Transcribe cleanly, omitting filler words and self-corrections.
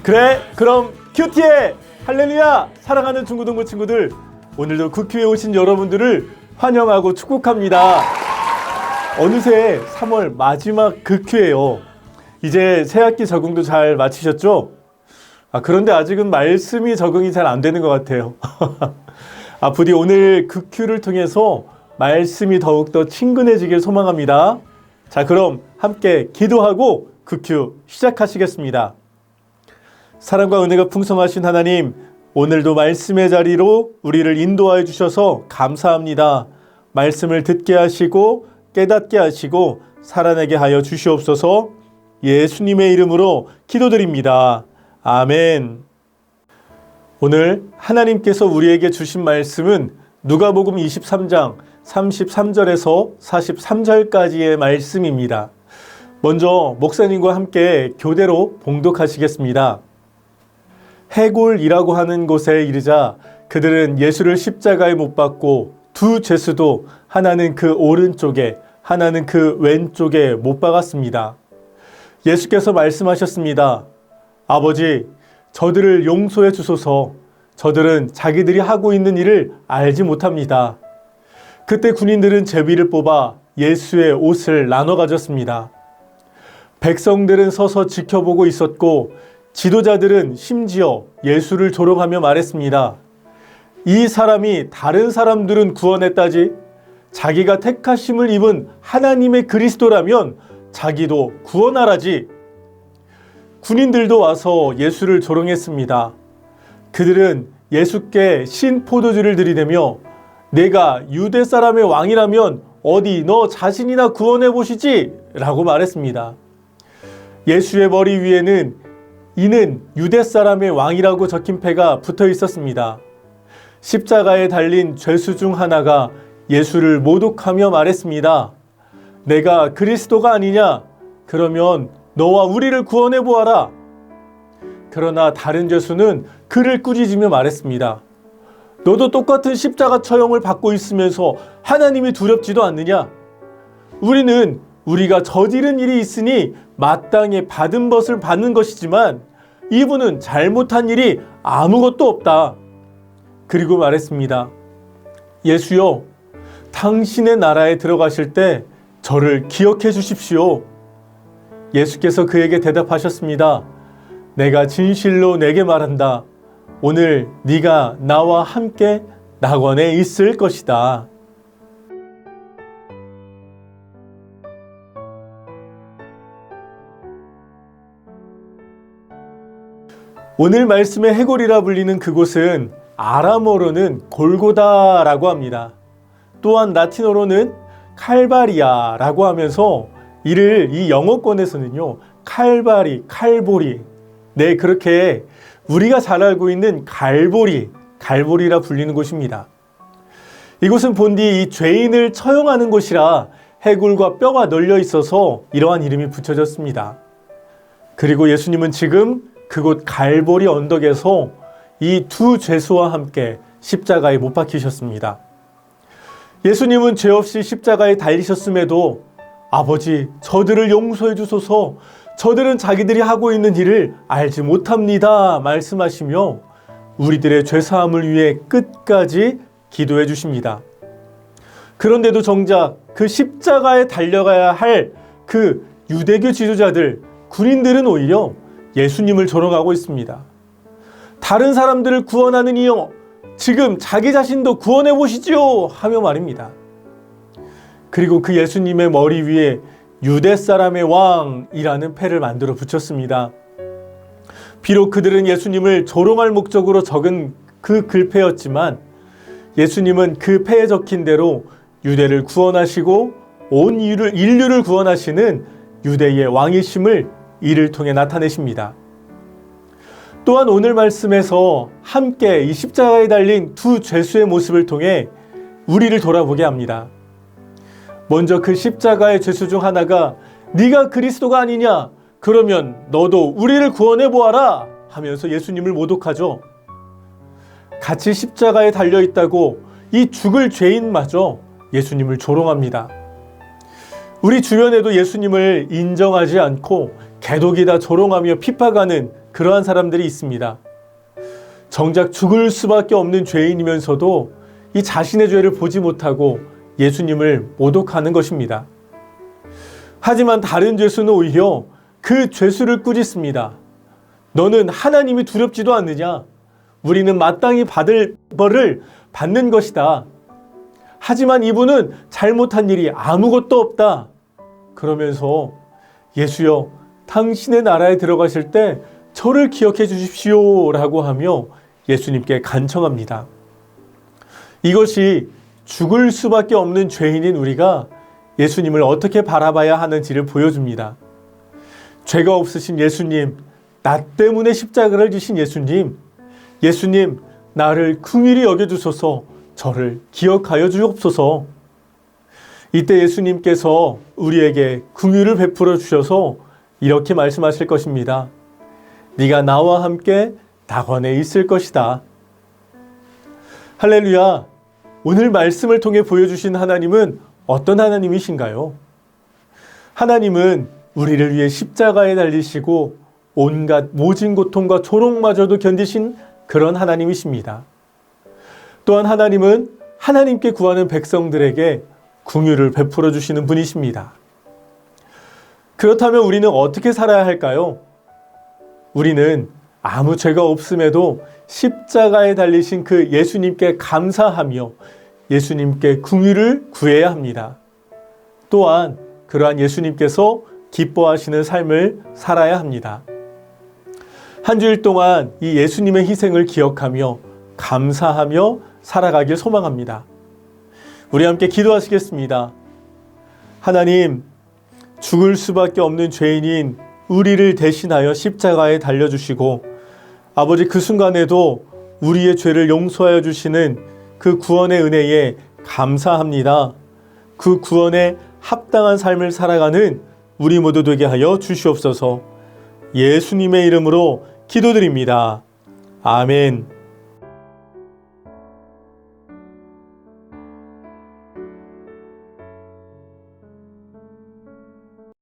그래, 그럼 큐티해! 할렐루야! 사랑하는 중고등부 친구들, 오늘도 굿큐에 오신 여러분들을 환영하고 축복합니다. 어느새 3월 마지막 굿큐예요. 이제 새학기 적응도 잘 마치셨죠? 그런데 아직은 말씀이 적응이 잘 안 되는 것 같아요. 부디 오늘 굿큐를 통해서 말씀이 더욱더 친근해지길 소망합니다. 자, 그럼 함께 기도하고 굿큐 시작하시겠습니다. 사랑과 은혜가 풍성하신 하나님, 오늘도 말씀의 자리로 우리를 인도하여 주셔서 감사합니다. 말씀을 듣게 하시고 깨닫게 하시고 살아내게 하여 주시옵소서. 예수님의 이름으로 기도드립니다. 아멘. 오늘 하나님께서 우리에게 주신 말씀은 누가복음 23장 33절에서 43절까지의 말씀입니다. 먼저 목사님과 함께 교대로 봉독하시겠습니다. 해골이라고 하는 곳에 이르자 그들은 예수를 십자가에 못 박고 두 죄수도 하나는 그 오른쪽에 하나는 그 왼쪽에 못 박았습니다. 예수께서 말씀하셨습니다. 아버지, 저들을 용서해 주소서. 저들은 자기들이 하고 있는 일을 알지 못합니다. 그때 군인들은 제비를 뽑아 예수의 옷을 나눠 가졌습니다. 백성들은 서서 지켜보고 있었고 지도자들은 심지어 예수를 조롱하며 말했습니다. 이 사람이 다른 사람들은 구원했다지 자기가 택하심을 입은 하나님의 그리스도라면 자기도 구원하라지. 군인들도 와서 예수를 조롱했습니다. 그들은 예수께 신 포도주를 들이대며 내가 유대 사람의 왕이라면 어디 너 자신이나 구원해 보시지 라고 말했습니다. 예수의 머리 위에는 이는 유대 사람의 왕이라고 적힌 패가 붙어 있었습니다. 십자가에 달린 죄수 중 하나가 예수를 모독하며 말했습니다. 내가 그리스도가 아니냐? 그러면 너와 우리를 구원해 보아라. 그러나 다른 죄수는 그를 꾸짖으며 말했습니다. 너도 똑같은 십자가 처형을 받고 있으면서 하나님이 두렵지도 않느냐? 우리는 우리가 저지른 일이 있으니 마땅히 받은 것을 받는 것이지만 이분은 잘못한 일이 아무것도 없다. 그리고 말했습니다. 예수여, 당신의 나라에 들어가실 때 저를 기억해 주십시오. 예수께서 그에게 대답하셨습니다. 내가 진실로 내게 말한다. 오늘 네가 나와 함께 낙원에 있을 것이다. 오늘 말씀의 해골이라 불리는 그곳은 아람어로는 골고다라고 합니다. 또한 라틴어로는 칼바리아라고 하면서 이를 이 영어권에서는요 칼바리, 칼보리, 네 그렇게 우리가 잘 알고 있는 갈보리라 불리는 곳입니다. 이곳은 본디 이 죄인을 처형하는 곳이라 해골과 뼈가 널려 있어서 이러한 이름이 붙여졌습니다. 그리고 예수님은 지금 그곳 갈보리 언덕에서 이 두 죄수와 함께 십자가에 못 박히셨습니다. 예수님은 죄 없이 십자가에 달리셨음에도 아버지, 저들을 용서해 주소서. 저들은 자기들이 하고 있는 일을 알지 못합니다. 말씀하시며 우리들의 죄사함을 위해 끝까지 기도해 주십니다. 그런데도 정작 그 십자가에 달려가야 할 그 유대교 지도자들, 군인들은 오히려 예수님을 조롱하고 있습니다. 다른 사람들을 구원하는 이여, 지금 자기 자신도 구원해 보시지요 하며 말입니다. 그리고 그 예수님의 머리 위에 유대 사람의 왕이라는 패를 만들어 붙였습니다. 비록 그들은 예수님을 조롱할 목적으로 적은 그 글패였지만 예수님은 그 패에 적힌 대로 유대를 구원하시고 온 인류를 구원하시는 유대의 왕이심을 이를 통해 나타내십니다. 또한 오늘 말씀에서 함께 이 십자가에 달린 두 죄수의 모습을 통해 우리를 돌아보게 합니다. 먼저 그 십자가의 죄수 중 하나가 네가 그리스도가 아니냐? 그러면 너도 우리를 구원해 보아라 하면서 예수님을 모독하죠. 같이 십자가에 달려있다고 이 죽을 죄인마저 예수님을 조롱합니다. 우리 주변에도 예수님을 인정하지 않고 개독이다 조롱하며 핍박하는 그러한 사람들이 있습니다. 정작 죽을 수밖에 없는 죄인이면서도 이 자신의 죄를 보지 못하고 예수님을 모독하는 것입니다. 하지만 다른 죄수는 오히려 그 죄수를 꾸짖습니다. 너는 하나님이 두렵지도 않느냐? 우리는 마땅히 받을 벌을 받는 것이다. 하지만 이분은 잘못한 일이 아무것도 없다. 그러면서 예수여, 당신의 나라에 들어가실 때 저를 기억해 주십시오 라고 하며 예수님께 간청합니다. 이것이 죽을 수밖에 없는 죄인인 우리가 예수님을 어떻게 바라봐야 하는지를 보여줍니다. 죄가 없으신 예수님, 나 때문에 십자가를 지신 예수님, 예수님, 나를 긍휼히 여겨주소서, 저를 기억하여 주옵소서. 이때 예수님께서 우리에게 긍휼을 베풀어 주셔서 이렇게 말씀하실 것입니다. 네가 나와 함께 낙원에 있을 것이다. 할렐루야! 오늘 말씀을 통해 보여주신 하나님은 어떤 하나님이신가요? 하나님은 우리를 위해 십자가에 달리시고 온갖 모진 고통과 조롱마저도 견디신 그런 하나님이십니다. 또한 하나님은 하나님께 구하는 백성들에게 긍휼을 베풀어 주시는 분이십니다. 그렇다면 우리는 어떻게 살아야 할까요? 우리는 아무 죄가 없음에도 십자가에 달리신 그 예수님께 감사하며 예수님께 긍휼을 구해야 합니다. 또한 그러한 예수님께서 기뻐하시는 삶을 살아야 합니다. 한 주일 동안 이 예수님의 희생을 기억하며 감사하며 살아가길 소망합니다. 우리 함께 기도하시겠습니다. 하나님, 죽을 수밖에 없는 죄인인 우리를 대신하여 십자가에 달려주시고 아버지 그 순간에도 우리의 죄를 용서하여 주시는 그 구원의 은혜에 감사합니다. 그 구원에 합당한 삶을 살아가는 우리 모두 되게 하여 주시옵소서. 예수님의 이름으로 기도드립니다. 아멘.